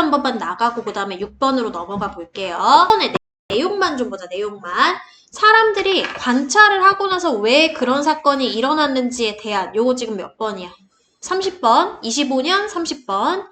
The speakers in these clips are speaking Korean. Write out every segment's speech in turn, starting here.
한 번만 나가고 그 다음에 6번으로 넘어가 볼게요. 6번의 내용만 좀 보자. 내용만. 사람들이 관찰을 하고 나서 왜 그런 사건이 일어났는지에 대한 요거 지금 몇 번이야? 30번, 25년 30번.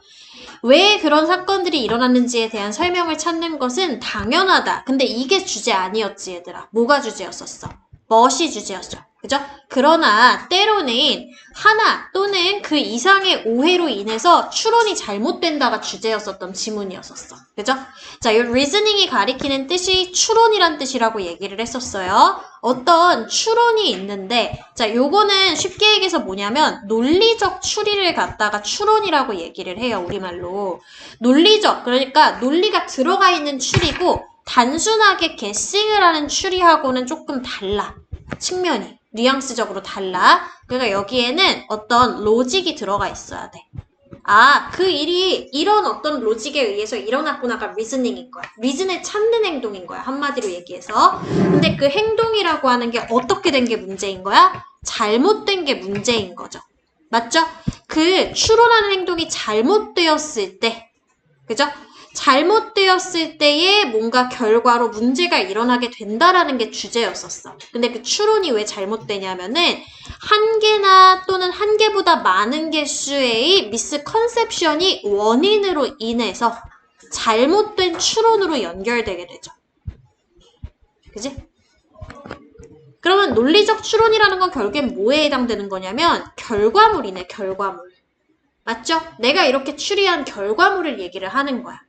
왜 그런 사건들이 일어났는지에 대한 설명을 찾는 것은 당연하다. 근데 이게 주제 아니었지, 얘들아. 뭐가 주제였었어? 멋이 주제였죠. 그죠? 그러나 때로는 하나 또는 그 이상의 오해로 인해서 추론이 잘못된다가 주제였었던 지문이었었어. 그죠? 자, 이 reasoning이 가리키는 뜻이 추론이란 뜻이라고 얘기를 했었어요. 어떤 추론이 있는데, 자, 요거는 쉽게 얘기해서 뭐냐면 논리적 추리를 갖다가 추론이라고 얘기를 해요, 우리말로. 논리적, 그러니까 논리가 들어가 있는 추리고 단순하게 guessing을 하는 추리하고는 조금 달라. 측면이. 뉘앙스적으로 달라. 그러니까 여기에는 어떤 로직이 들어가 있어야 돼. 아, 그 일이 이런 어떤 로직에 의해서 일어났구나가 리즈닝인 거야. 리즌을 찾는 행동인 거야. 한마디로 얘기해서. 근데 그 행동이라고 하는 게 어떻게 된 게 문제인 거야? 잘못된 게 문제인 거죠. 맞죠? 그 추론하는 행동이 잘못되었을 때, 그죠? 잘못되었을 때에 뭔가 결과로 문제가 일어나게 된다라는 게 주제였었어. 근데 그 추론이 왜 잘못되냐면은 한 개나 또는 한 개보다 많은 개수의 미스컨셉션이 원인으로 인해서 잘못된 추론으로 연결되게 되죠. 그지? 그러면 논리적 추론이라는 건 결국엔 뭐에 해당되는 거냐면 결과물이네, 결과물. 맞죠? 내가 이렇게 추리한 결과물을 얘기를 하는 거야.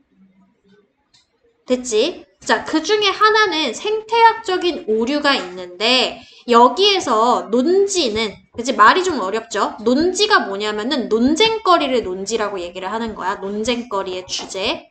됐지? 자, 그 중에 하나는 생태학적인 오류가 있는데 여기에서 논지는, 그치? 말이 좀 어렵죠? 논지가 뭐냐면은 논쟁거리를 논지라고 얘기를 하는 거야. 논쟁거리의 주제.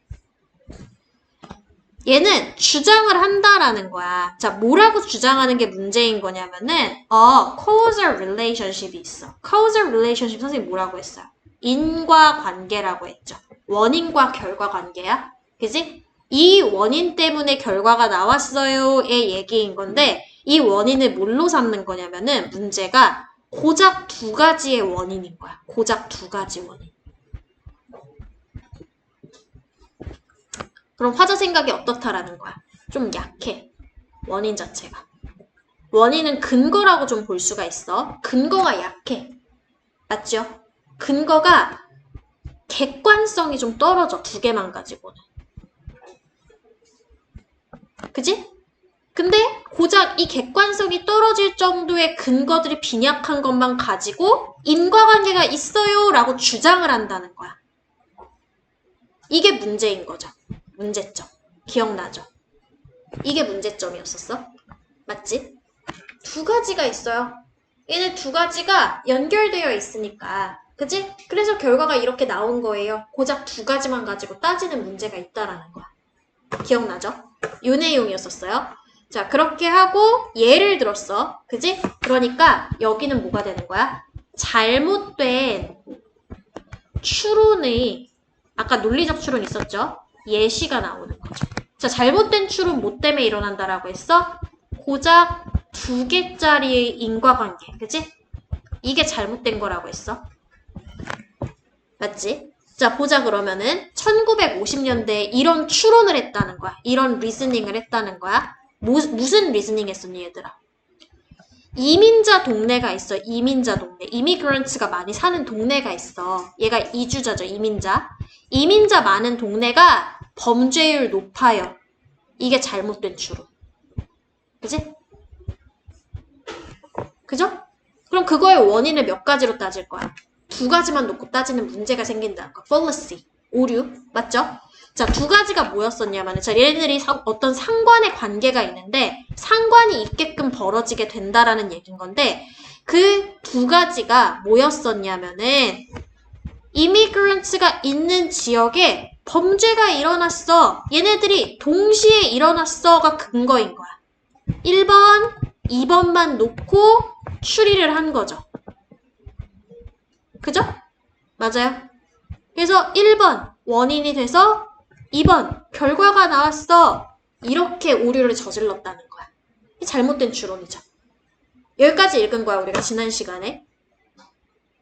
얘는 주장을 한다라는 거야. 자, 뭐라고 주장하는 게 문제인 거냐면은 causal relationship이 있어. causal relationship 선생님 뭐라고 했어요? 인과관계라고 했죠. 원인과 결과관계야. 그지? 이 원인 때문에 결과가 나왔어요의 얘기인 건데 이 원인을 뭘로 삼는 거냐면은 문제가 고작 두 가지의 원인인 거야. 고작 두 가지 원인. 그럼 화자 생각이 어떻다라는 거야? 좀 약해. 원인 자체가. 원인은 근거라고 좀 볼 수가 있어. 근거가 약해. 맞죠? 근거가 객관성이 좀 떨어져. 두 개만 가지고는. 그지? 근데 고작 이 객관성이 떨어질 정도의 근거들이 빈약한 것만 가지고 인과관계가 있어요 라고 주장을 한다는 거야. 이게 문제인 거죠. 문제점. 기억나죠? 이게 문제점이었었어. 맞지? 두 가지가 있어요. 얘네 두 가지가 연결되어 있으니까. 그지? 그래서 결과가 이렇게 나온 거예요. 고작 두 가지만 가지고 따지는 문제가 있다라는 거야. 기억나죠? 요 내용이었었어요. 자, 그렇게 하고 예를 들었어. 그지? 그러니까 여기는 뭐가 되는 거야? 잘못된 추론의, 아까 논리적 추론 있었죠? 예시가 나오는 거죠. 자, 잘못된 추론 뭐 때문에 일어난다라고 했어? 고작 두 개짜리의 인과관계. 그지? 이게 잘못된 거라고 했어. 맞지? 자, 보자 그러면은 1950년대에 이런 추론을 했다는 거야. 이런 리스닝을 했다는 거야. 무슨 리스닝 했었니 얘들아? 이민자 동네가 있어. 이민자 동네. 이미그런트가 많이 사는 동네가 있어. 얘가 이주자죠. 이민자. 이민자 많은 동네가 범죄율 높아요. 이게 잘못된 추론. 그지? 그죠? 그럼 그거의 원인을 몇 가지로 따질 거야? 두 가지만 놓고 따지는 문제가 생긴다는 거. fallacy, 오류. 맞죠? 자, 두 가지가 뭐였었냐면, 자, 얘네들이 어떤 상관의 관계가 있는데, 상관이 있게끔 벌어지게 된다라는 얘기인 건데, 그 두 가지가 뭐였었냐면은, 이미그런트가 있는 지역에 범죄가 일어났어. 얘네들이 동시에 일어났어가 근거인 거야. 1번, 2번만 놓고 추리를 한 거죠. 그죠? 맞아요. 그래서 1번 원인이 돼서 2번 결과가 나왔어. 이렇게 오류를 저질렀다는 거야. 잘못된 추론이죠. 여기까지 읽은 거야 우리가 지난 시간에.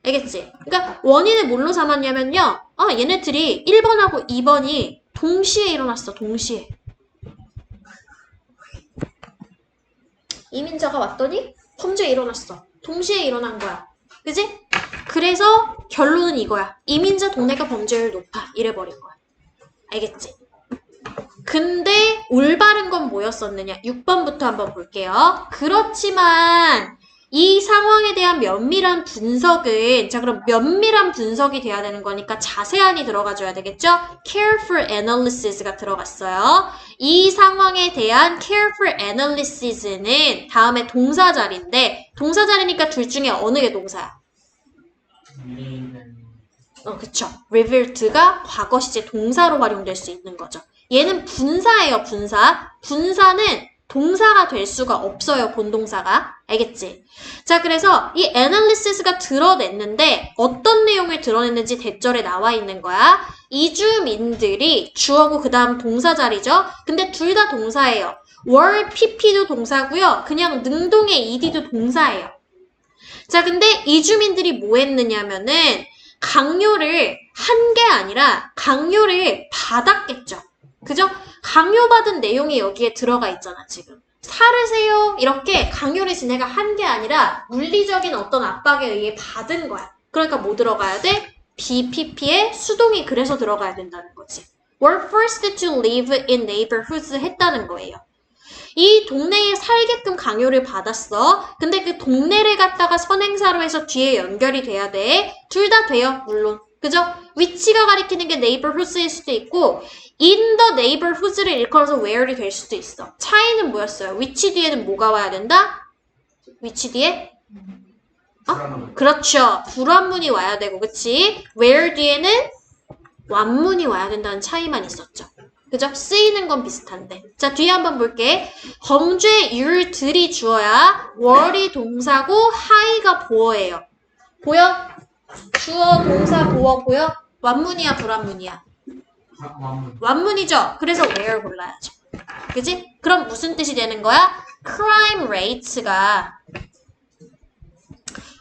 알겠지? 그러니까 원인을 뭘로 삼았냐면요. 얘네들이 1번하고 2번이 동시에 일어났어. 동시에. 이민자가 왔더니 범죄 일어났어. 동시에 일어난 거야. 그지? 그래서 결론은 이거야. 이민자 동네가 범죄율 높아. 이래버린 거야. 알겠지? 근데 올바른 건 뭐였었느냐? 6번부터 한번 볼게요. 그렇지만 이 상황에 대한 면밀한 분석은 자 그럼 면밀한 분석이 돼야 되는 거니까 자세한이 들어가줘야 되겠죠? Careful analysis가 들어갔어요. 이 상황에 대한 careful analysis는 다음에 동사 자리인데 동사 자리니까 둘 중에 어느 게 동사야? 그쵸. revert가 과거 시제 동사로 활용될 수 있는 거죠. 얘는 분사예요, 분사. 분사는 동사가 될 수가 없어요, 본동사가. 알겠지? 자, 그래서 이 analysis가 드러냈는데 어떤 내용을 드러냈는지 대절에 나와 있는 거야. 이주민들이 주어고 그 다음 동사 자리죠? 근데 둘 다 동사예요. were, pp도 동사고요. 그냥 능동의 ed도 동사예요. 자, 근데 이주민들이 뭐 했느냐면은 강요를 한 게 아니라 강요를 받았겠죠. 그죠? 강요받은 내용이 여기에 들어가 있잖아, 지금. 사르세요. 이렇게 강요를 지네가 한 게 아니라 물리적인 어떤 압박에 의해 받은 거야. 그러니까 뭐 들어가야 돼? BPP에 수동이 그래서 들어가야 된다는 거지. were forced to live in neighborhoods 했다는 거예요. 이 동네에 살게끔 강요를 받았어. 근데 그 동네를 갖다가 선행사로 해서 뒤에 연결이 돼야 돼. 둘 다 돼요, 물론. 그죠? 위치가 가리키는 게 neighborhoods일 수도 있고 in the neighborhoods를 일컬어서 where이 될 수도 있어. 차이는 뭐였어요? 위치 뒤에는 뭐가 와야 된다? 위치 뒤에? 그렇죠. 불완문이 와야 되고, 그치? where 뒤에는 완문이 와야 된다는 차이만 있었죠. 그죠? 쓰이는 건 비슷한데. 자, 뒤에 한번 볼게. 범죄율들이 주어야 were이 동사고 high가 보어예요. 보여? 주어, 동사, 보어 보여? 완문이야, 불완문이야? 완문이죠? 그래서 where 골라야죠. 그지? 그럼 무슨 뜻이 되는 거야? crime rates가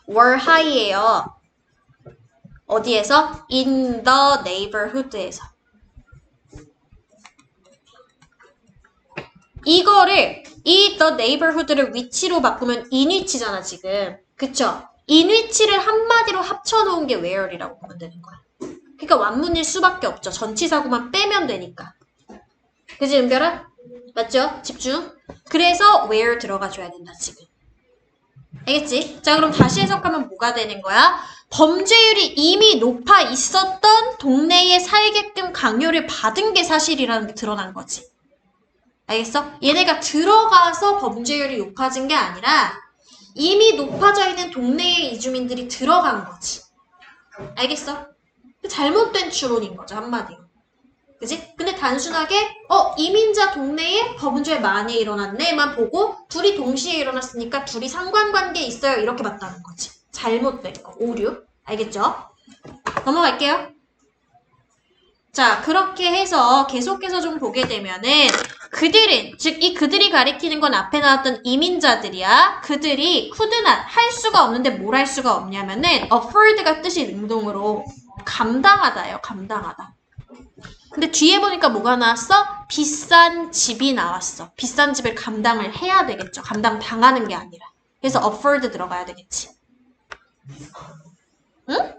were high예요. 어디에서? in the neighborhood에서. 이거를 이 the neighborhood를 위치로 바꾸면 in 위치잖아 지금. 그쵸? in 위치를 한마디로 합쳐놓은 게 where이라고 보면 되는 거야. 그러니까 완문일 수밖에 없죠. 전치사구만 빼면 되니까. 그지 은별아? 맞죠? 집중. 그래서 where 들어가줘야 된다 지금. 알겠지? 자 그럼 다시 해석하면 뭐가 되는 거야? 범죄율이 이미 높아 있었던 동네에 살게끔 강요를 받은 게 사실이라는 게 드러난 거지. 알겠어? 얘네가 들어가서 범죄율이 높아진 게 아니라 이미 높아져 있는 동네에 이주민들이 들어간 거지. 알겠어? 잘못된 추론인 거죠, 한마디로. 그지? 근데 단순하게 이민자 동네에 범죄 많이 일어났네만 보고 둘이 동시에 일어났으니까 둘이 상관관계 있어요 이렇게 봤다는 거지. 잘못된 거, 오류. 알겠죠? 넘어갈게요. 자, 그렇게 해서 계속해서 좀 보게 되면은 그들은, 즉 이 그들이 가리키는 건 앞에 나왔던 이민자들이야. 그들이 couldn't 할 수가 없는데 뭘 할 수가 없냐면은 afford가 뜻이 능동으로 감당하다예요. 감당하다. 근데 뒤에 보니까 뭐가 나왔어? 비싼 집이 나왔어. 비싼 집을 감당을 해야 되겠죠. 감당 당하는 게 아니라. 그래서 afford 들어가야 되겠지. 응?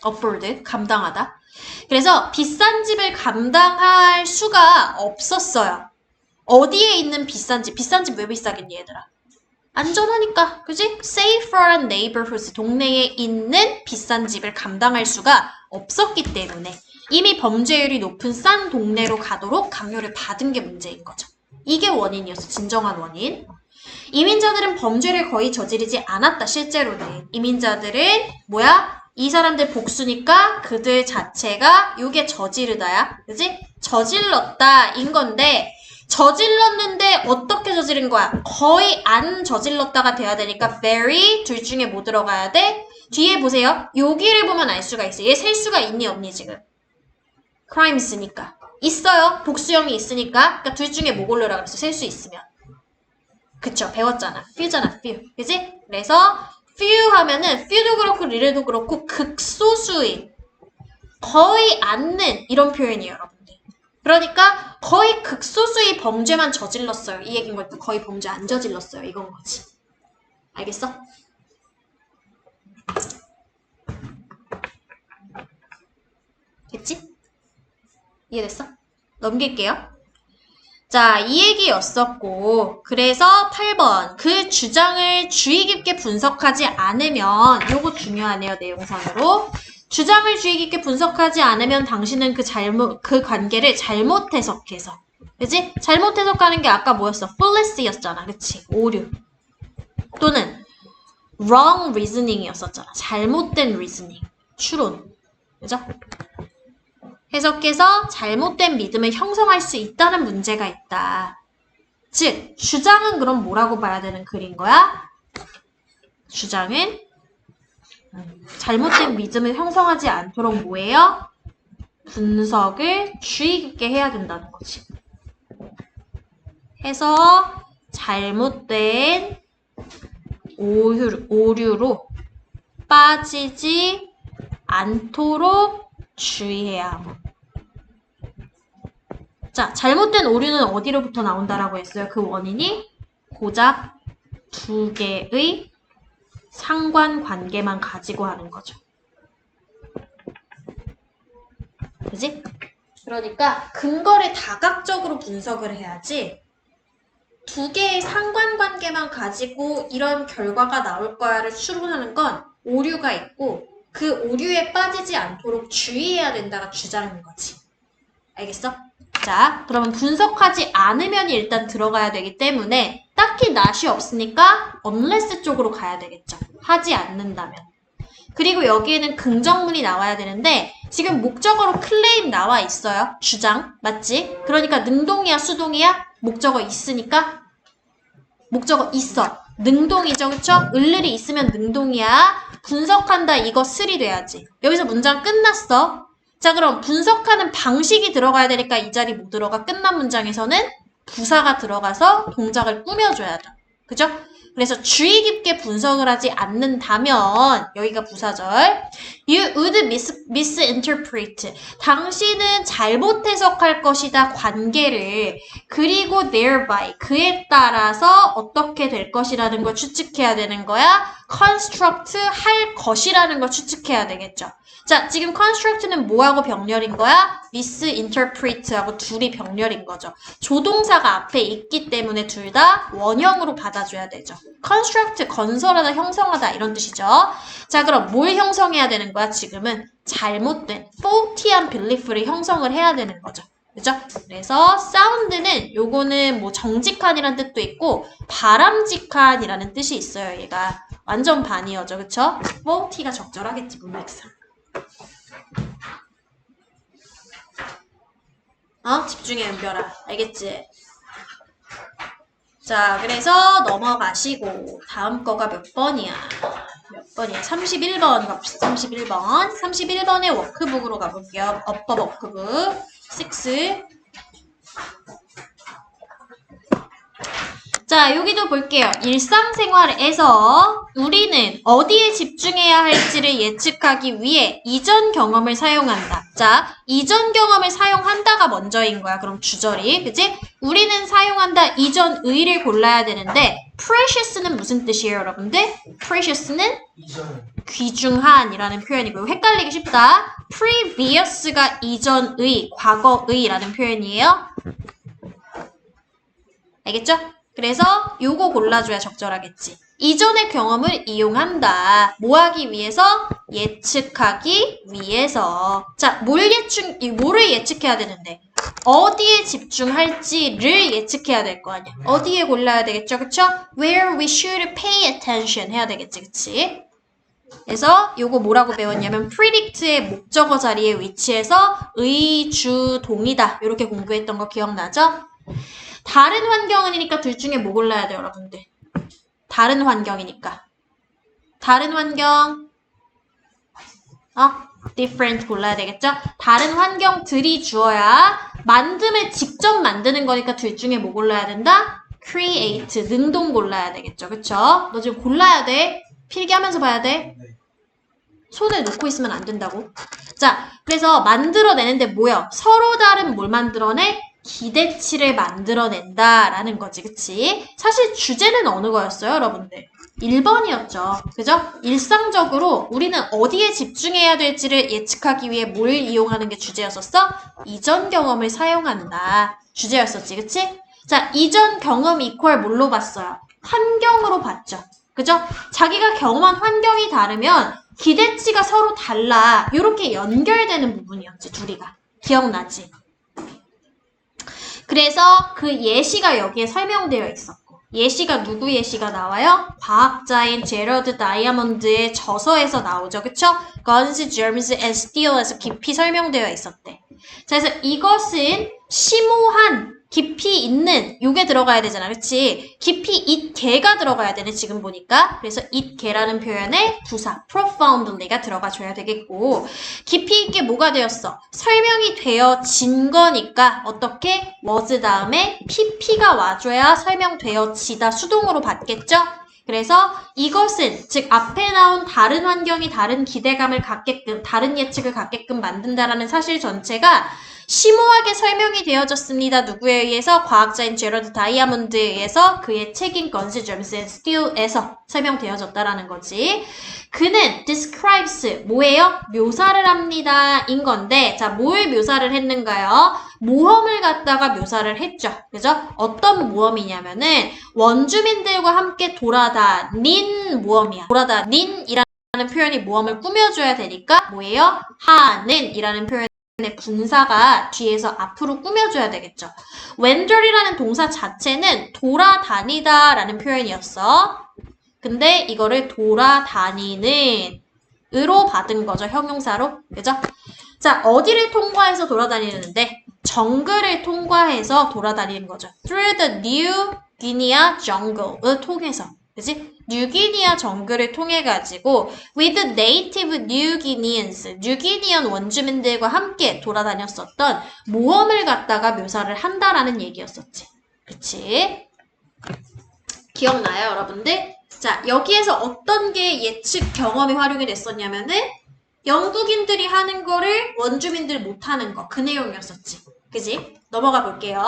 afford, 감당하다. 그래서 비싼 집을 감당할 수가 없었어요. 어디에 있는 비싼 집? 비싼 집 왜 비싸겠니 얘들아? 안전하니까, 그지? Safer neighborhoods, 동네에 있는 비싼 집을 감당할 수가 없었기 때문에 이미 범죄율이 높은 싼 동네로 가도록 강요를 받은 게 문제인 거죠. 이게 원인이었어, 진정한 원인. 이민자들은 범죄를 거의 저지르지 않았다, 실제로는. 이민자들은 뭐야? 이 사람들 복수니까 그들 자체가 요게 저지르다야. 그지? 저질렀다 인 건데 저질렀는데 어떻게 저지른 거야? 거의 안 저질렀다가 돼야 되니까 very 둘 중에 뭐 들어가야 돼? 뒤에 보세요. 여기를 보면 알 수가 있어. 얘 셀 수가 있니 없니 지금? crime 있으니까. 있어요. 복수형이 있으니까. 그러니까 둘 중에 뭐 고르라 그랬어? 셀 수 있으면. 그쵸? 배웠잖아. few잖아. few. 그지? 그래서 few 하면은 few도 그렇고 real도 그렇고 극소수인 거의 않는 이런 표현이에요, 여러분들. 그러니까 거의 극소수의 범죄만 저질렀어요. 이 얘기인 거니까 거의 범죄 안 저질렀어요. 이건 거지. 알겠어? 됐지? 이해됐어? 넘길게요. 자, 이 얘기였었고, 그래서 8번. 그 주장을 주의 깊게 분석하지 않으면, 요거 중요하네요, 내용상으로. 주장을 주의 깊게 분석하지 않으면 당신은 그 관계를 잘못 해석해서. 그치? 잘못 해석하는 게 아까 뭐였어? fallacy였잖아. 그치? 오류. 또는 wrong reasoning이었었잖아. 잘못된 reasoning. 추론. 그죠? 해석해서 잘못된 믿음을 형성할 수 있다는 문제가 있다. 즉, 주장은 그럼 뭐라고 봐야 되는 글인 거야? 주장은 잘못된 믿음을 형성하지 않도록 뭐예요? 분석을 주의 깊게 해야 된다는 거지. 해서 잘못된 오류로 빠지지 않도록 주의해야 함. 자, 잘못된 오류는 어디로부터 나온다라고 했어요? 그 원인이 고작 두 개의 상관관계만 가지고 하는 거죠. 그지? 그러니까 근거를 다각적으로 분석을 해야지 두 개의 상관관계만 가지고 이런 결과가 나올 거야를 추론하는 건 오류가 있고 그 오류에 빠지지 않도록 주의해야 된다가 주장인 거지. 알겠어? 자, 그러면 분석하지 않으면 일단 들어가야 되기 때문에 딱히 낫이 없으니까 unless 쪽으로 가야 되겠죠. 하지 않는다면. 그리고 여기에는 긍정문이 나와야 되는데 지금 목적어로 claim 나와 있어요. 주장. 맞지? 그러니까 능동이야 수동이야? 목적어 있으니까 목적어 있어. 능동이죠. 그쵸? 을을이 있으면 능동이야. 분석한다 이거 슬이 돼야지. 여기서 문장 끝났어. 자, 그럼 분석하는 방식이 들어가야 되니까 이 자리 못 들어가. 끝난 문장에서는 부사가 들어가서 동작을 꾸며줘야 돼. 그죠? 그래서 주의 깊게 분석을 하지 않는다면 여기가 부사절. You would misinterpret. 당신은 잘못 해석할 것이다. 관계를. 그리고 thereby. 그에 따라서 어떻게 될 것이라는 걸 추측해야 되는 거야. construct 할 것이라는 걸 추측해야 되겠죠. 자, 지금 construct는 뭐하고 병렬인 거야? misinterpret하고 둘이 병렬인 거죠. 조동사가 앞에 있기 때문에 둘 다 원형으로 받아줘야 되죠. construct, 건설하다, 형성하다 이런 뜻이죠. 자, 그럼 뭘 형성해야 되는 거야? 지금은 잘못된, faulty한 belief를 형성을 해야 되는 거죠. 그죠? 그래서 sound는 요거는 뭐 정직한이라는 뜻도 있고 바람직한이라는 뜻이 있어요. 얘가 완전 반이어죠. 그쵸? faulty가 적절하겠지, 문맥상. 집중해, 은별아. 알겠지? 자, 그래서 넘어가시고 다음 거가 몇 번이야? 몇 번이야? 31번 갑시다. 31번. 31번의 워크북으로 가볼게요. 어법 워크북 6. 자, 여기도 볼게요. 일상생활에서 우리는 어디에 집중해야 할지를 예측하기 위해 이전 경험을 사용한다. 자, 이전 경험을 사용한다가 먼저인 거야. 그럼 주절이. 그치? 우리는 사용한다. 이전 의를 골라야 되는데 precious는 무슨 뜻이에요, 여러분들? precious는 귀중한이라는 표현이고요. 헷갈리기 쉽다. previous가 이전의, 과거의라는 표현이에요. 알겠죠? 그래서 요거 골라줘야 적절하겠지. 이전의 경험을 이용한다. 뭐 하기 위해서? 예측하기 위해서. 자, 뭐를 예측해야 되는데? 어디에 집중할지를 예측해야 될 거 아니야. 어디에 골라야 되겠죠? 그쵸? Where we should pay attention 해야 되겠지. 그치? 그래서 요거 뭐라고 배웠냐면 predict의 목적어 자리에 위치해서 의주동이다. 이렇게 공부했던 거 기억나죠? 다른 환경이니까 둘 중에 뭐 골라야 돼요, 여러분들? 다른 환경이니까. 다른 환경. different 골라야 되겠죠? 다른 환경들이 주어야 만듦을 직접 만드는 거니까 둘 중에 뭐 골라야 된다? create, 능동 골라야 되겠죠, 그쵸? 너 지금 골라야 돼. 필기하면서 봐야 돼. 네. 손을 놓고 있으면 안 된다고. 자, 그래서 만들어내는데 뭐야? 서로 다른 뭘 만들어내? 기대치를 만들어낸다라는 거지, 그치? 사실 주제는 어느 거였어요, 여러분들? 1번이었죠. 그죠? 일상적으로 우리는 어디에 집중해야 될지를 예측하기 위해 뭘 이용하는 게 주제였었어? 이전 경험을 사용한다. 주제였었지, 그치? 자, 이전 경험 이퀄 뭘로 봤어요? 환경으로 봤죠. 그죠? 자기가 경험한 환경이 다르면 기대치가 서로 달라. 이렇게 연결되는 부분이었지, 둘이가. 기억나지? 그래서 그 예시가 여기에 설명되어 있었고, 예시가 누구 예시가 나와요? 과학자인 제러드 다이아몬드의 저서에서 나오죠. 그쵸? Guns, Germs and Steel에서 깊이 설명되어 있었대. 자, 그래서 이것은 심오한 깊이 있는 요게 들어가야 되잖아. 그치? 깊이 있게가 들어가야 되네. 지금 보니까. 그래서 있게라는 표현에 부사 profoundly가 들어가줘야 되겠고, 깊이 있게 뭐가 되었어? 설명이 되어진 거니까 어떻게? was 다음에 pp가 와줘야 설명되어지다 수동으로 받겠죠? 그래서 이것은 즉 앞에 나온 다른 환경이 다른 기대감을 갖게끔 다른 예측을 갖게끔 만든다라는 사실 전체가 심오하게 설명이 되어졌습니다. 누구에 의해서? 과학자인 제러드 다이아몬드에 의해서 그의 책인 Guns, Germs and Steel에서 설명되어졌다라는 거지. 그는 describes 뭐예요? 묘사를 합니다. 인 건데 자, 뭘 묘사를 했는가요? 모험을 갖다가 묘사를 했죠. 그죠? 어떤 모험이냐면은 원주민들과 함께 돌아다닌 모험이야. 돌아다닌이라는 표현이 모험을 꾸며줘야 되니까 뭐예요? 하는 이라는 표현 분사가 뒤에서 앞으로 꾸며줘야 되겠죠. wander이라는 동사 자체는 돌아다니다 라는 표현이었어. 근데 이거를 돌아다니는 으로 받은 거죠. 형용사로. 그죠? 자, 어디를 통과해서 돌아다니는데? 정글을 통과해서 돌아다니는 거죠. Through the New Guinea jungle을 통해서. 그지? 뉴기니아 정글을 통해 가지고 with the native New Guineans, 뉴기니안 원주민들과 함께 돌아다녔었던 모험을 갖다가 묘사를 한다라는 얘기였었지. 그치? 기억나요, 여러분들? 자, 여기에서 어떤 게 예측 경험이 활용이 됐었냐면은 영국인들이 하는 거를 원주민들이 못하는 거, 그 내용이었었지. 그지? 넘어가 볼게요.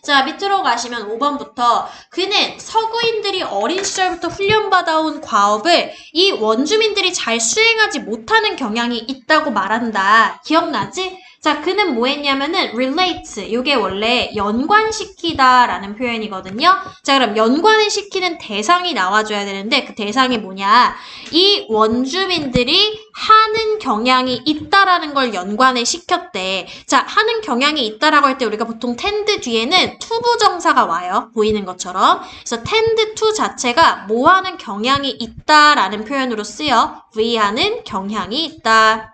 자, 밑으로 가시면 5번부터 그는 서구인들이 어린 시절부터 훈련받아온 과업을 이 원주민들이 잘 수행하지 못하는 경향이 있다고 말한다. 기억나지? 자, 그는 뭐 했냐면은 relate, 이게 원래 연관시키다 라는 표현이거든요. 자, 그럼 연관을 시키는 대상이 나와줘야 되는데 그 대상이 뭐냐? 이 원주민들이 하는 경향이 있다라는 걸 연관을 시켰대. 자, 하는 경향이 있다라고 할 때 우리가 보통 tend 뒤에는 to 부정사가 와요. 보이는 것처럼. 그래서 tend to 자체가 뭐 하는 경향이 있다라는 표현으로 쓰여. V하는 경향이 있다.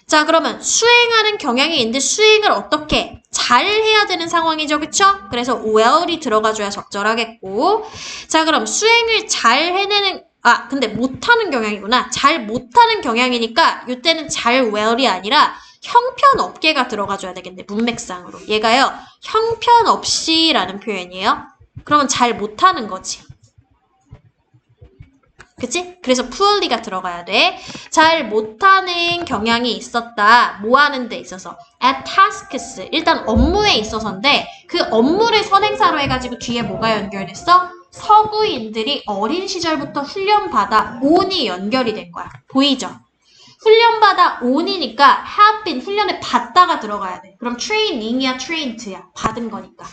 자, 그러면 수행하는 경향이 있는데 수행을 어떻게 잘 해야 되는 상황이죠. 그쵸? 그래서 well이 들어가줘야 적절하겠고. 자, 그럼 수행을 잘 해내는 근데 못하는 경향이구나. 잘 못하는 경향이니까 이때는 잘 well이 아니라 형편없게가 들어가줘야 되겠네. 문맥상으로. 얘가요. 형편없이라는 표현이에요. 그러면 잘 못하는 거지. 그치? 그래서 poorly가 들어가야 돼. 잘 못하는 경향이 있었다. 뭐 하는 데 있어서? at tasks. 일단 업무에 있어서인데 그 업무를 선행사로 해가지고 뒤에 뭐가 연결됐어? 서구인들이 어린 시절부터 훈련받아 온이 연결이 된 거야. 보이죠? 훈련받아 온이니까 have been 훈련을 받다가 들어가야 돼. 그럼 training이야, trained야. 받은 거니까.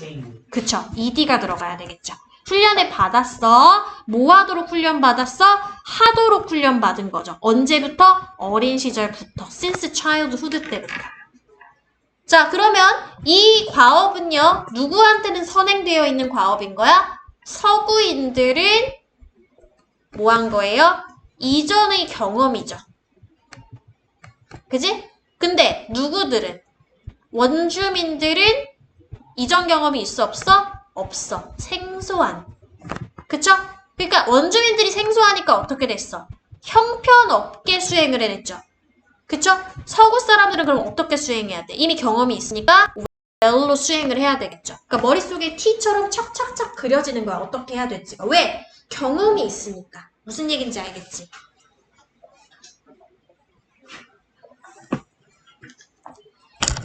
그쵸? ed가 들어가야 되겠죠. 훈련을 받았어. 뭐 하도록 훈련 받았어? 하도록 훈련 받은 거죠. 언제부터? 어린 시절부터. since childhood 때부터. 자, 그러면 이 과업은요. 누구한테는 선행되어 있는 과업인 거야? 서구인들은 뭐 한 거예요? 이전의 경험이죠. 그지? 근데 누구들은? 원주민들은 이전 경험이 있어 없어? 없어. 생소한. 그쵸? 그러니까 원주민들이 생소하니까 어떻게 됐어? 형편없게 수행을 해냈죠. 그쵸? 서구 사람들은 그럼 어떻게 수행해야 돼? 이미 경험이 있으니까 well로 수행을 해야 되겠죠. 그러니까 머릿속에 T처럼 착착착 그려지는 거야. 어떻게 해야 될지가. 왜? 경험이 있으니까. 무슨 얘기인지 알겠지?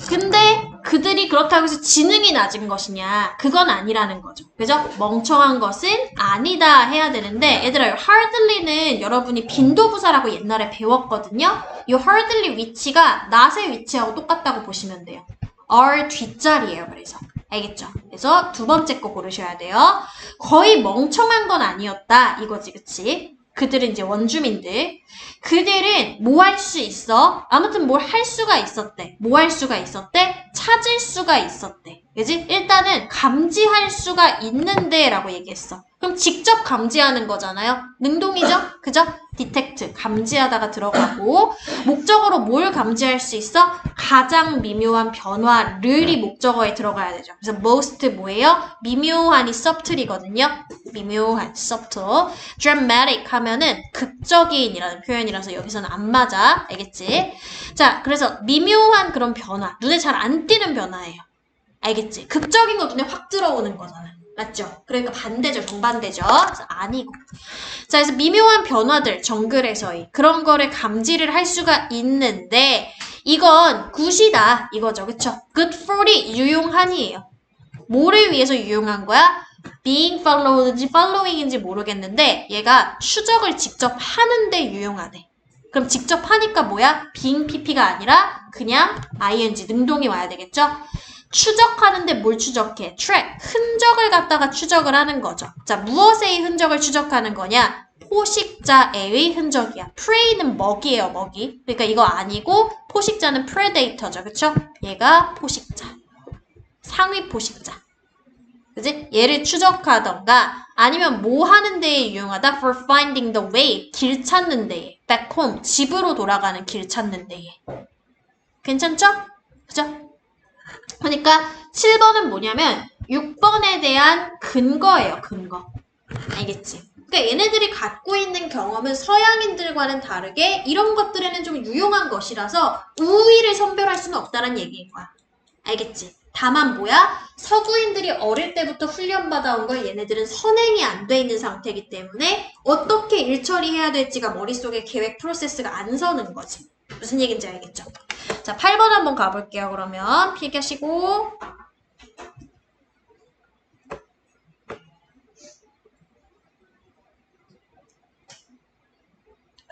근데 그들이 그렇다고 해서 지능이 낮은 것이냐? 그건 아니라는 거죠. 그죠? 멍청한 것은 아니다 해야 되는데 얘들아, 이 hardly는 여러분이 빈도부사라고 옛날에 배웠거든요. 이 hardly 위치가 not의 위치하고 똑같다고 보시면 돼요. are 뒷자리예요. 그래서 알겠죠? 그래서 두 번째 거 고르셔야 돼요. 거의 멍청한 건 아니었다 이거지, 그치? 그들은 이제 원주민들. 그들은 뭐 할 수 있어? 아무튼 뭘 할 수가 있었대. 뭐 할 수가 있었대? 찾을 수가 있었대. 그지? 일단은 감지할 수가 있는데 라고 얘기했어. 그럼 직접 감지하는 거잖아요. 능동이죠? 그죠? detect, 감지하다가 들어가고 목적어로 뭘 감지할 수 있어? 가장 미묘한 변화를이 목적어에 들어가야 되죠. 그래서 most 뭐예요? 미묘한이 subtle이거든요. 미묘한, subtle. dramatic 하면은 극적인이라는 표현이라서 여기서는 안 맞아. 알겠지? 자, 그래서 미묘한 그런 변화, 눈에 잘 안 띄는 변화예요. 알겠지? 극적인 거 눈에 확 들어오는 거잖아. 맞죠? 그러니까 반대죠. 정반대죠. 그래서 아니고. 자, 그래서 미묘한 변화들, 정글에서의 그런 거를 감지를 할 수가 있는데 이건 굿이다 이거죠. 그쵸? good for이 유용한이에요. 뭐를 위해서 유용한 거야? being followed인지 following인지 모르겠는데 얘가 추적을 직접 하는데 유용하대. 그럼 직접 하니까 뭐야? being pp가 아니라 그냥 ing 능동이 와야 되겠죠? 추적하는데 뭘 추적해? track, 흔적을 갖다가 추적을 하는 거죠. 자, 무엇의 흔적을 추적하는 거냐? 포식자의 흔적이야. prey는 먹이에요, 먹이. 그러니까 이거 아니고 포식자는 predator죠, 그쵸? 얘가 포식자. 상위 포식자. 그지? 얘를 추적하던가 아니면 뭐 하는 데에 유용하다? for finding the way. 길 찾는 데에. back home. 집으로 돌아가는 길 찾는 데에. 괜찮죠? 그죠? 그러니까 7번은 뭐냐면 6번에 대한 근거예요. 근거. 알겠지? 그러니까 얘네들이 갖고 있는 경험은 서양인들과는 다르게 이런 것들에는 좀 유용한 것이라서 우위를 선별할 수는 없다는 얘기인 거야. 알겠지? 다만 뭐야? 서구인들이 어릴 때부터 훈련받아온 걸 얘네들은 선행이 안 돼 있는 상태이기 때문에 어떻게 일처리해야 될지가 머릿속에 계획 프로세스가 안 서는 거지. 무슨 얘기인지 알겠죠? 자, 8번 한번 가볼게요. 그러면 필기하시고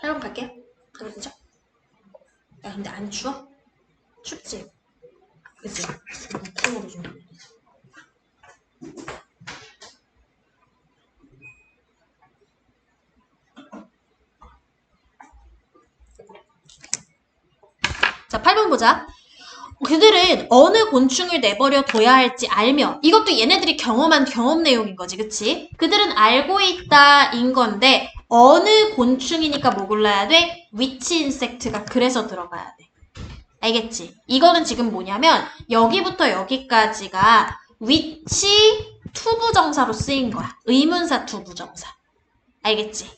8번 갈게요. 가도 되죠? 야, 근데 안 추워? 춥지? 그치? 통으로 좀. 자, 8번 보자. 그들은 어느 곤충을 내버려 둬야 할지 알며 이것도 얘네들이 경험한 경험 내용인 거지, 그치? 그들은 알고 있다인 건데 어느 곤충이니까 뭐 골라야 돼? 위치 인섹트가 그래서 들어가야 돼. 알겠지? 이거는 지금 뭐냐면 여기부터 여기까지가 위치 투부정사로 쓰인 거야. 의문사 투부정사. 알겠지?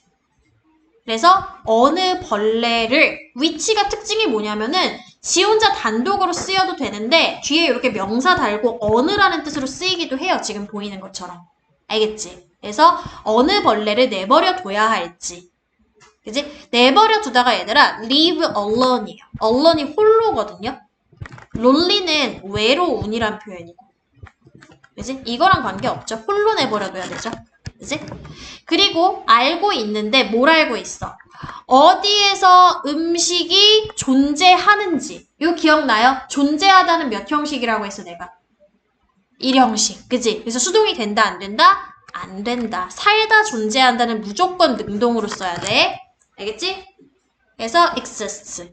그래서 어느 벌레를 위치가 특징이 뭐냐면은 지 혼자 단독으로 쓰여도 되는데 뒤에 이렇게 명사 달고 어느라는 뜻으로 쓰이기도 해요. 지금 보이는 것처럼. 알겠지? 그래서 어느 벌레를 내버려 둬야 할지. 그지? 내버려 두다가 얘들아 leave alone이에요. alone이 홀로거든요. lonely는 외로운이란 표현이고. 그지? 이거랑 관계없죠. 홀로 내버려 둬야 되죠. 그지? 그리고 알고 있는데 뭘 알고 있어? 어디에서 음식이 존재하는지. 이거 기억나요? 존재하다는 몇 형식이라고 했어 내가? 1형식. 그지? 그래서 수동이 된다 안 된다? 안 된다. 살다 존재한다는 무조건 능동으로 써야 돼. 알겠지? 그래서 exists.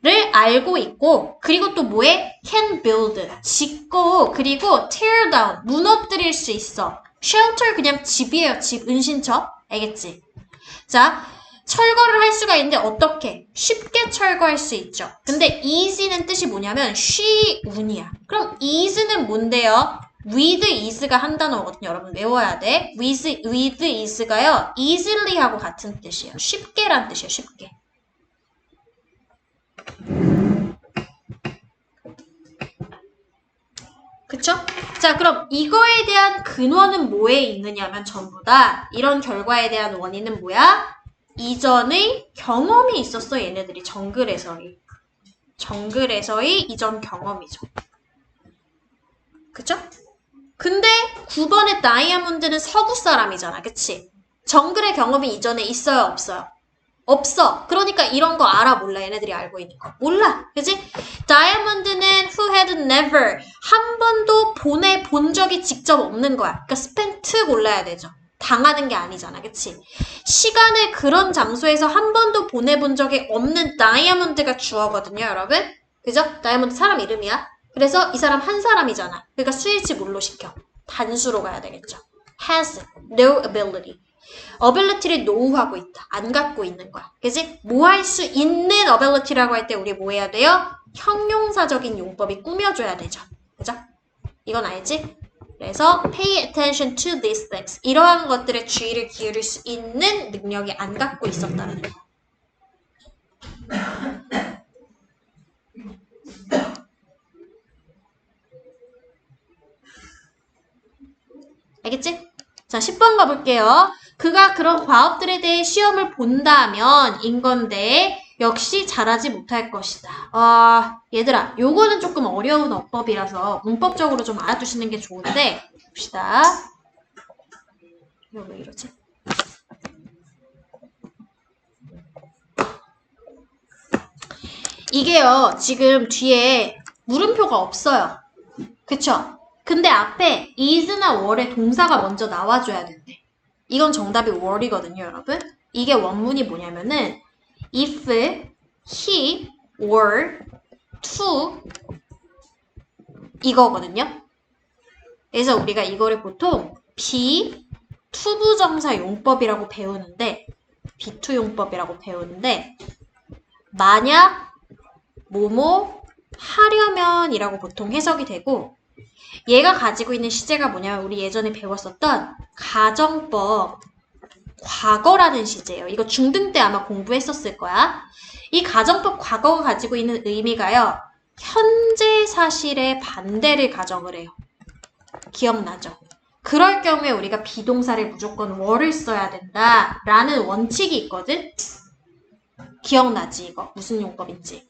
를 알고 있고 그리고 또 뭐해? can build. 짓고 그리고 tear down. 무너뜨릴 수 있어. shelter 그냥 집이에요. 집. 은신처. 알겠지? 자, 철거를 할 수가 있는데 어떻게? 쉽게 철거할 수 있죠. 근데 easy는 뜻이 뭐냐면 쉬운이야. 그럼 is는 뭔데요? with is가 한 단어거든요. 여러분 외워야 돼. with is가요. easily 하고 같은 뜻이에요. 쉽게란 뜻이에요. 쉽게. 그쵸? 자, 그럼 이거에 대한 근원은 뭐에 있느냐면 전부 다 이런 결과에 대한 원인은 뭐야? 이전의 경험이 있었어, 얘네들이. 정글에서의 이전 경험이죠. 그쵸? 근데 9번의 다이아몬드는 서구 사람이잖아, 그치? 정글의 경험이 이전에 있어요, 없어요? 없어. 그러니까 이런 거 알아, 몰라? 얘네들이 알고 있는 거. 몰라. 그치? 다이아몬드는 who had never. 한 번도 보내본 적이 직접 없는 거야. 그러니까 spent 골라야 되죠. 당하는 게 아니잖아. 그치? 시간을 그런 장소에서 한 번도 보내본 적이 없는 다이아몬드가 주어거든요, 여러분. 그죠? 다이아몬드 사람 이름이야. 그래서 이 사람 한 사람이잖아. 그러니까 스위치 뭘로 시켜? 단수로 가야 되겠죠. has no ability. ability를 노후하고 있다. 안 갖고 있는 거야. 그지? 뭐 할 수 있는 ability라고 할 때 우리 뭐 해야 돼요? 형용사적인 용법이 꾸며줘야 되죠. 그죠? 이건 알지? 그래서 pay attention to these things. 이러한 것들에 주의를 기울일 수 있는 능력이 안 갖고 있었다는 거. 알겠지? 자, 10번 가볼게요. 그가 그런 과업들에 대해 시험을 본다면 인 건데 역시 잘하지 못할 것이다. 얘들아, 요거는 조금 어려운 어법이라서 문법적으로 좀 알아두시는 게 좋은데 봅시다. 이거 왜 이러지? 이게요, 지금 뒤에 물음표가 없어요. 그쵸? 근데 앞에 is나 were의 동사가 먼저 나와줘야 된대. 이건 정답이 were이거든요, 여러분. 이게 원문이 뭐냐면은 if he were to 이거거든요. 그래서 우리가 이거를 보통 투부정사 용법이라고 배우는데 비투용법이라고 배우는데 만약 뭐뭐 하려면 이라고 보통 해석이 되고 얘가 가지고 있는 시제가 뭐냐면 우리 예전에 배웠었던 가정법 과거라는 시제예요. 이거 중등 때 아마 공부했었을 거야. 이 가정법 과거가 가지고 있는 의미가요. 현재 사실의 반대를 가정을 해요. 기억나죠? 그럴 경우에 우리가 비동사를 무조건 were를 써야 된다라는 원칙이 있거든? 기억나지 이거? 무슨 용법인지.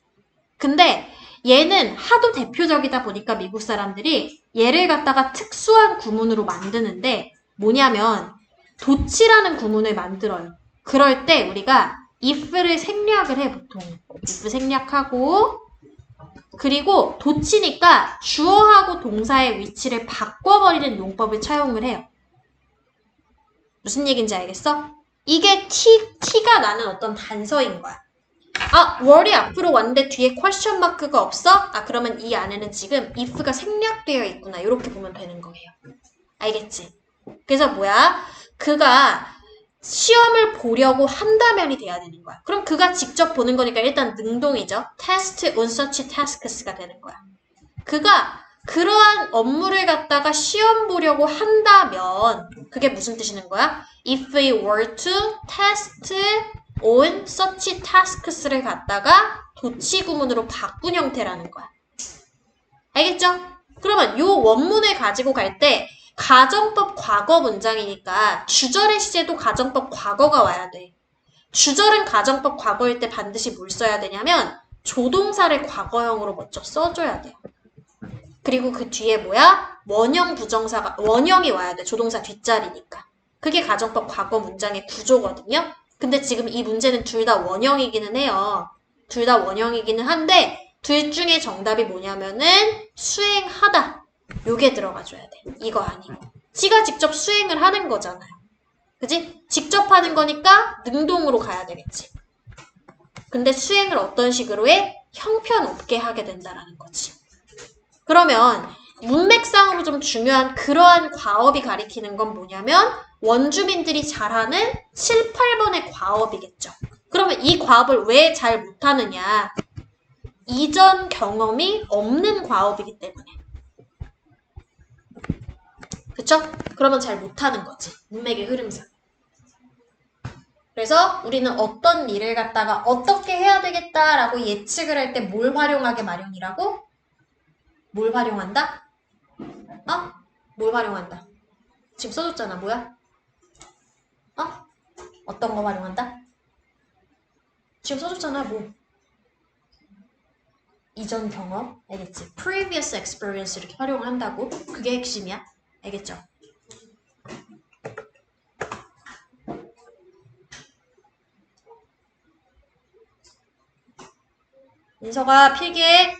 근데 얘는 하도 대표적이다 보니까 미국 사람들이 얘를 갖다가 특수한 구문으로 만드는데 뭐냐면 도치라는 구문을 만들어요. 그럴 때 우리가 if를 생략을 해 보통. if 생략하고 그리고 도치니까 주어하고 동사의 위치를 바꿔버리는 용법을 차용을 해요. 무슨 얘기인지 알겠어? 이게 T가 나는 어떤 단서인 거야. were이 앞으로 왔는데 뒤에 퀘스천 마크가 없어? 그러면 이 안에는 지금 if가 생략되어 있구나. 이렇게 보면 되는 거예요. 알겠지? 그래서 뭐야? 그가 시험을 보려고 한다면이 돼야 되는 거야. 그럼 그가 직접 보는 거니까 일단 능동이죠. test on such tasks가 되는 거야. 그가 그러한 업무를 갖다가 시험 보려고 한다면 그게 무슨 뜻이는 거야? If we were to test on such tasks를 갖다가 도치 구문으로 바꾼 형태라는 거야. 알겠죠? 그러면 요 원문을 가지고 갈 때 가정법 과거 문장이니까 주절의 시제도 가정법 과거가 와야 돼. 주절은 가정법 과거일 때 반드시 뭘 써야 되냐면 조동사를 과거형으로 먼저 써줘야 돼요. 그리고 그 뒤에 뭐야? 원형 부정사가 원형이 와야 돼. 조동사 뒷자리니까. 그게 가정법 과거 문장의 구조거든요. 근데 지금 이 문제는 둘 다 원형이기는 해요. 둘 다 원형이기는 한데 둘 중에 정답이 뭐냐면은 수행하다. 요게 들어가줘야 돼. 이거 아니고. 지가 직접 수행을 하는 거잖아요. 그지? 직접 하는 거니까 능동으로 가야 되겠지. 근데 수행을 어떤 식으로 해? 형편없게 하게 된다라는 거지. 그러면 문맥상으로 좀 중요한 그러한 과업이 가리키는 건 뭐냐면 원주민들이 잘하는 7, 8번의 과업이겠죠. 그러면 이 과업을 왜 잘 못하느냐? 이전 경험이 없는 과업이기 때문에. 그쵸? 그러면 잘 못하는 거지. 문맥의 흐름상. 그래서 우리는 어떤 일을 갖다가 어떻게 해야 되겠다라고 예측을 할 때 뭘 활용하게 마련이라고? 뭘 활용한다? 뭘 활용한다? 지금 써줬잖아. 뭐야? 어떤 거 활용한다? 지금 써줬잖아. 뭐? 이전 경험. 알겠지? previous experience 이렇게 활용한다고. 그게 핵심이야. 알겠죠? 민서가 필기해.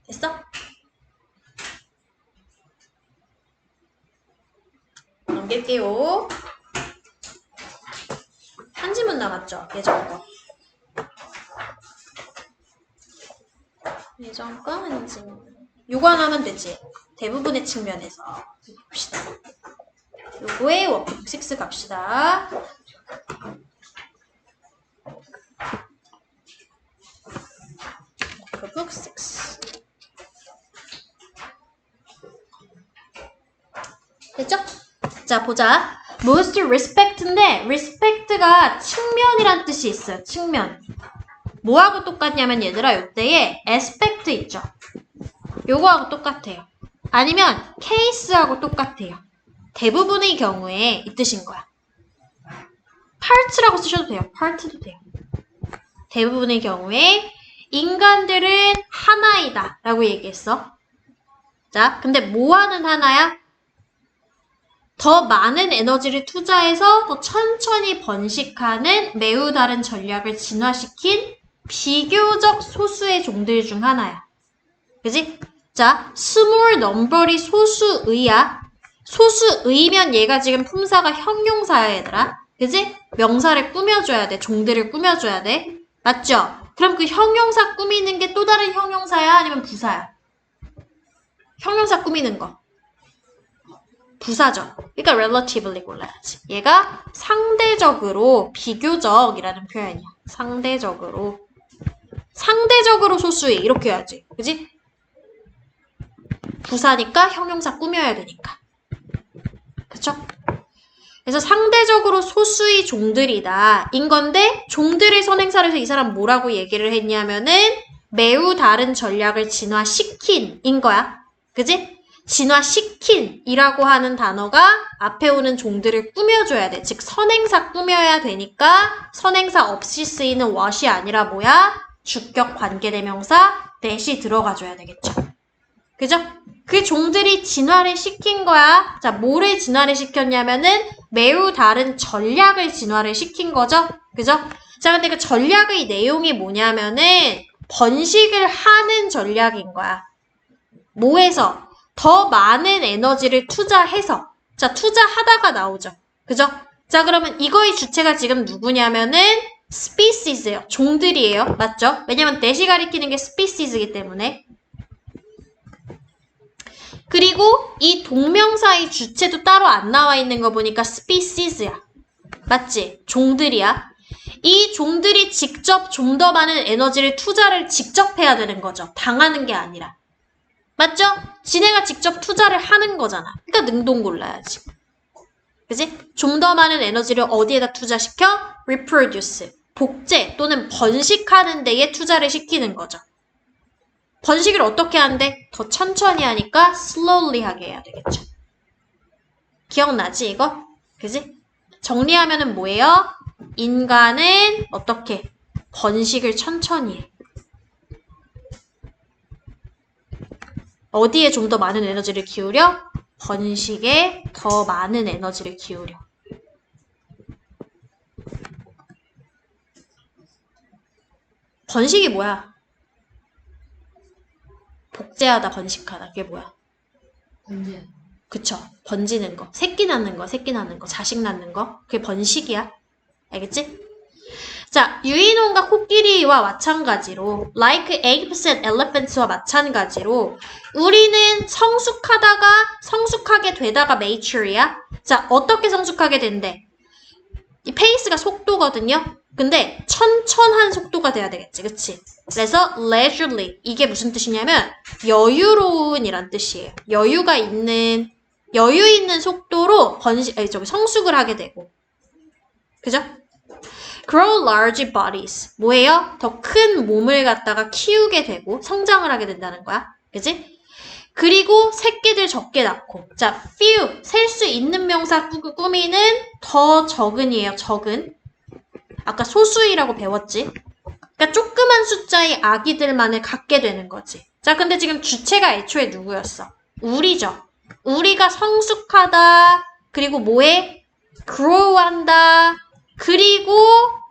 됐어? 넘길게요. 한 지문 남았죠? 예전 거. 예전 거 한 지문. 요거 하나 하면 되지. 대부분의 측면에서 봅시다. 요거에 워크북 6 갑시다. 워크북 6. 됐죠? 자, 보자. most respect인데 respect가 측면이란 뜻이 있어요. 측면. 뭐하고 똑같냐면 얘들아 요때에 aspect 있죠. 요거하고 똑같아요. 아니면 case하고 똑같아요. 대부분의 경우에 이 뜻인 거야. part라고 쓰셔도 돼요. part도 돼요. 대부분의 경우에 인간들은 하나이다 라고 얘기했어. 자, 근데 뭐하는 하나야? 더 많은 에너지를 투자해서 더 천천히 번식하는 매우 다른 전략을 진화시킨 비교적 소수의 종들 중 하나야. 그지? 자, small number이 소수의야. 소수의면 얘가 지금 품사가 형용사야, 얘들아. 그지? 명사를 꾸며줘야 돼. 종들을 꾸며줘야 돼. 맞죠? 그럼 그 형용사 꾸미는 게 또 다른 형용사야? 아니면 부사야? 형용사 꾸미는 거. 부사죠. 그러니까 relatively 골라야지. 얘가 상대적으로, 비교적이라는 표현이야. 상대적으로 소수의 이렇게 해야지. 그지? 부사니까 형용사 꾸며야 되니까. 그쵸? 그래서 상대적으로 소수의 종들이다. 인 건데 종들의 선행사를 해서 이 사람 뭐라고 얘기를 했냐면은 매우 다른 전략을 진화시킨 인 거야. 그지? 진화시킨 이라고 하는 단어가 앞에 오는 종들을 꾸며줘야 돼. 즉 선행사 꾸며야 되니까 선행사 없이 쓰이는 what이 아니라 뭐야? 주격 관계대명사 that이 들어가줘야 되겠죠. 그죠? 그 종들이 진화를 시킨 거야. 자, 뭐를 진화를 시켰냐면은 매우 다른 전략을 진화를 시킨 거죠. 그죠? 자, 근데 그 전략의 내용이 뭐냐면은 번식을 하는 전략인 거야. 뭐해서? 더 많은 에너지를 투자해서. 자, 투자하다가 나오죠. 그죠? 자, 그러면 이거의 주체가 지금 누구냐면은 species예요. 종들이에요. 맞죠? 왜냐면 that이 가리키는 게 species이기 때문에. 그리고 이 동명사의 주체도 따로 안 나와 있는 거 보니까 species야. 맞지? 종들이야. 이 종들이 직접 좀 더 많은 에너지를 투자를 직접 해야 되는 거죠. 당하는 게 아니라. 맞죠? 지네가 직접 투자를 하는 거잖아. 그러니까 능동 골라야지. 그지? 좀 더 많은 에너지를 어디에다 투자시켜? reproduce. 복제 또는 번식하는 데에 투자를 시키는 거죠. 번식을 어떻게 하는데? 더 천천히 하니까 slowly 하게 해야 되겠죠. 기억나지 이거? 그지? 정리하면은 뭐예요? 인간은 어떻게? 번식을 천천히 해. 어디에 좀 더 많은 에너지를 기울여? 번식에 더 많은 에너지를 기울여. 번식이 뭐야? 복제하다, 번식하다. 그게 뭐야? 번지. 그쵸. 번지는 거. 새끼 낳는 거, 자식 낳는 거. 그게 번식이야. 알겠지? 자, 유인원과 코끼리와 마찬가지로 like 8% elephant와 마찬가지로 우리는 성숙하게 되다가 mature이야. 자, 어떻게 성숙하게 된대? 이 페이스가 속도거든요. 근데 천천한 속도가 돼야 되겠지. 그치? 그래서 leisurely 이게 무슨 뜻이냐면 여유로운이란 뜻이에요. 여유 있는 속도로 성숙을 하게 되고. 그죠? grow large bodies. 뭐예요? 더 큰 몸을 갖다가 키우게 되고 성장을 하게 된다는 거야. 그지? 그리고 새끼들 적게 낳고. 자, few, 셀 수 있는 명사 꾸미는 더 적은이에요, 적은. 아까 소수이라고 배웠지? 그러니까 조그만 숫자의 아기들만을 갖게 되는 거지. 자, 근데 지금 주체가 애초에 누구였어? 우리죠. 우리가 성숙하다. 그리고 뭐해? grow한다. 그리고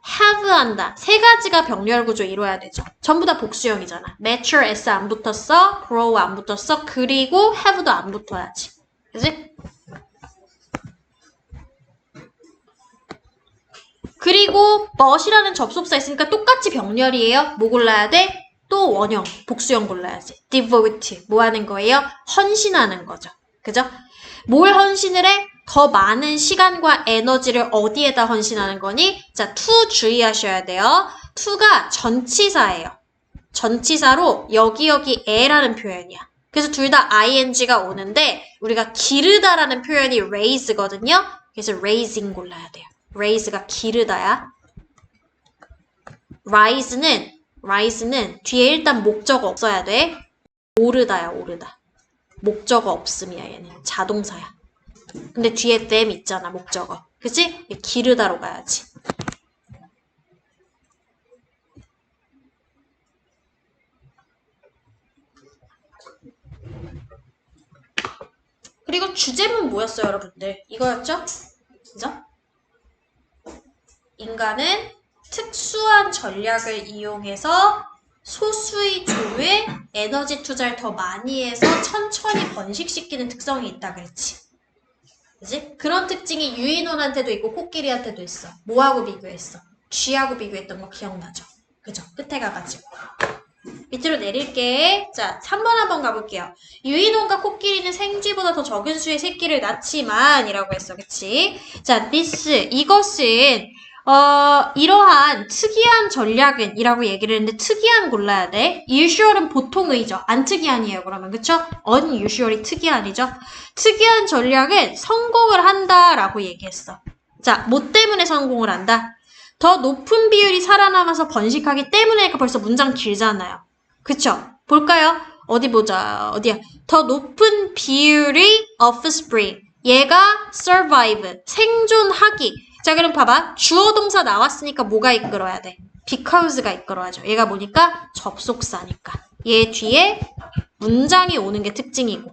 have한다. 세 가지가 병렬 구조 이루어야 되죠. 전부 다 복수형이잖아. mature s 안 붙었어. grow 안 붙었어. 그리고 have도 안 붙어야지. 그지? 그리고 but이라는 접속사 있으니까 똑같이 병렬이에요. 뭐 골라야 돼? 또 원형, 복수형 골라야지. devote, 뭐 하는 거예요? 헌신하는 거죠. 그죠? 뭘 헌신을 해? 더 많은 시간과 에너지를 어디에다 헌신하는 거니? 자, to 주의하셔야 돼요. to가 전치사예요. 전치사로 여기에라는 표현이야. 그래서 둘 다 ing가 오는데 우리가 기르다라는 표현이 raise거든요. 그래서 raising 골라야 돼요. raise가 기르다야. rise는 뒤에 일단 목적어 없어야 돼. 오르다야, 오르다. 목적어 없음이야, 얘는. 자동사야. 근데 뒤에 them 있잖아, 목적어. 그치? 기르다로 가야지. 그리고 주제문 뭐였어요, 여러분들? 이거였죠? 그죠? 인간은 특수한 전략을 이용해서 소수의 조에 에너지 투자를 더 많이 해서 천천히 번식시키는 특성이 있다 그랬지. 그지? 그런 특징이 유인원한테도 있고 코끼리한테도 있어. 뭐하고 비교했어? 쥐하고 비교했던 거 기억나죠? 그죠? 끝에 가가지고. 밑으로 내릴게. 자, 3번 한번 가볼게요. 유인원과 코끼리는 생쥐보다 더 적은 수의 새끼를 낳지만 이라고 했어. 그치? 자, 이것은 이러한 특이한 전략은 이라고 얘기를 했는데 특이한 골라야 돼. usual은 보통의죠. 안 특이한이에요. 그러면 그쵸? unusual이 특이한이죠. 특이한 전략은 성공을 한다라고 얘기했어. 자, 뭐 때문에 성공을 한다? 더 높은 비율이 살아남아서 번식하기 때문에니까 벌써 문장 길잖아요. 그쵸? 볼까요? 어디 보자. 어디야? 더 높은 비율의 offspring. 얘가 survive. 생존하기. 자, 그럼 봐봐. 주어 동사 나왔으니까 뭐가 이끌어야 돼? because가 이끌어야죠. 얘가 뭐니까? 접속사니까. 얘 뒤에 문장이 오는 게 특징이고.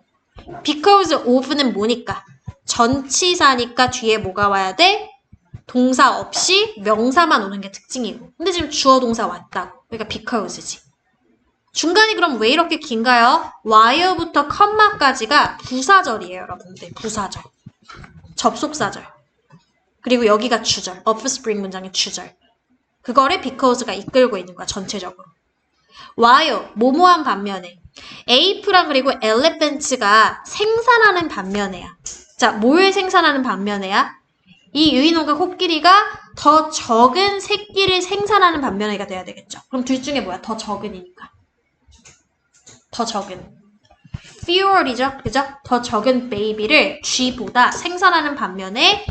because of는 뭐니까? 전치사니까 뒤에 뭐가 와야 돼? 동사 없이 명사만 오는 게 특징이고. 근데 지금 주어 동사 왔다고. 그러니까 because지. 중간이 그럼 왜 이렇게 긴가요? while부터 컴마까지가 부사절이에요, 여러분들. 부사절. 접속사절. 그리고 여기가 주절. offspring 문장의 주절. 그거를 because가 이끌고 있는 거야, 전체적으로. while, 뭐뭐한 반면에. ape랑 그리고 elephants가 생산하는 반면에야. 자, 뭘 생산하는 반면에야? 이 유인원과 코끼리가 더 적은 새끼를 생산하는 반면에가 돼야 되겠죠. 그럼 둘 중에 뭐야? 더 적은이니까. 더 적은. fewer이죠. 그죠? 더 적은 베이비를 쥐보다 생산하는 반면에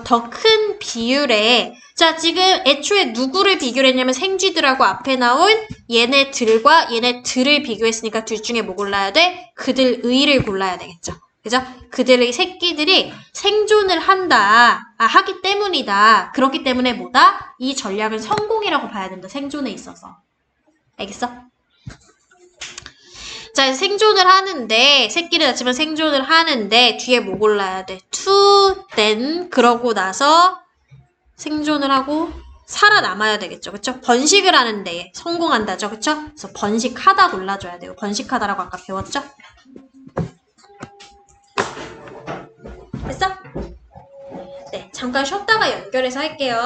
더 큰 비율에 자, 지금 애초에 누구를 비교했냐면 생쥐들하고 앞에 나온 얘네들과 얘네들을 비교했으니까 둘 중에 뭐 골라야 돼? 그들의를 골라야 되겠죠. 그죠? 그들의 새끼들이 생존을 하기 때문이다. 그렇기 때문에 뭐다? 이 전략은 성공이라고 봐야 된다. 생존에 있어서. 알겠어? 자, 생존을 하는데, 새끼를 낳지만 생존을 하는데, 뒤에 뭐 골라야 돼? to, then, 그러고 나서 생존을 하고 살아남아야 되겠죠. 그쵸? 번식을 하는데 성공한다죠. 그쵸? 그래서 번식하다 골라줘야 돼요. 번식하다라고 아까 배웠죠? 됐어? 네, 잠깐 쉬었다가 연결해서 할게요.